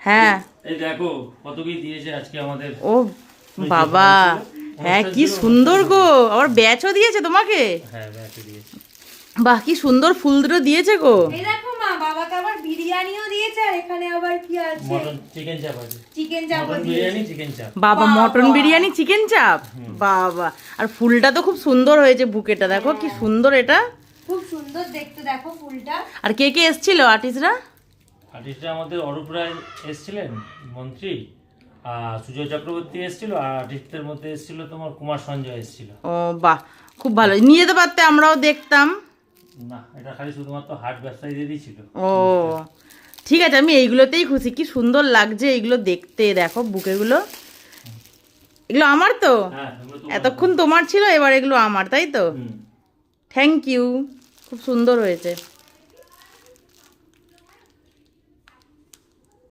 হ্যাঁ এই দেখো কত কি দিয়েছে আজকে আমাদের। ও বাবা, হ্যাঁ কি সুন্দর গো, আবার ব্যাচও দিয়েছে তোমাকে। হ্যাঁ ব্যাচও দিয়েছে। বাহ কি সুন্দর ফুল দুটো দিয়েছে গো। এই দেখো মা, বাবাকে আবার বিরিয়ানিও দিয়েছে, আর এখানে আবার কি আছে, মটন চিকেন চাপ আছে। চিকেন চাপ মটন বিরিয়ানি চিকেন চাপ। বাবা মটন বিরিয়ানি চিকেন চাপ, বাবা। আর ফুলটা তো খুব সুন্দর হয়েছে, বুকেটা দেখো কি সুন্দর, এটা খুব সুন্দর দেখতে, দেখো ফুলটা। আর কে কে এসেছিল আর্টিস্টরা? আর্টিস্টরা আমাদের অরূপ রায় এসেছিলেন, মন্ত্রী, আর সুজয় চক্রবর্তী এসেছিল, আর আর্টিস্টদের মধ্যে এসেছিল তোমার কুমার সঞ্জয় এসেছিল। ও বাহ, খুব ভালো, নিয়ে যেতে পারতে, আমরাও দেখতাম। না, এটা খালি শুধুমাত্র হাট ব্যবসায়ীদেরই ছিল। ও ঠিক আছে, আমি এইগুলোতেই খুশি, কি সুন্দর লাগছে এইগুলো দেখতে, দেখো বুকেগুলো। এগুলো আমার তো, হ্যাঁ এগুলো তো এতক্ষণ তোমার ছিল, এবার এগুলো আমার, তাই তো? থ্যাংক ইউ, খুব সুন্দর হয়েছে।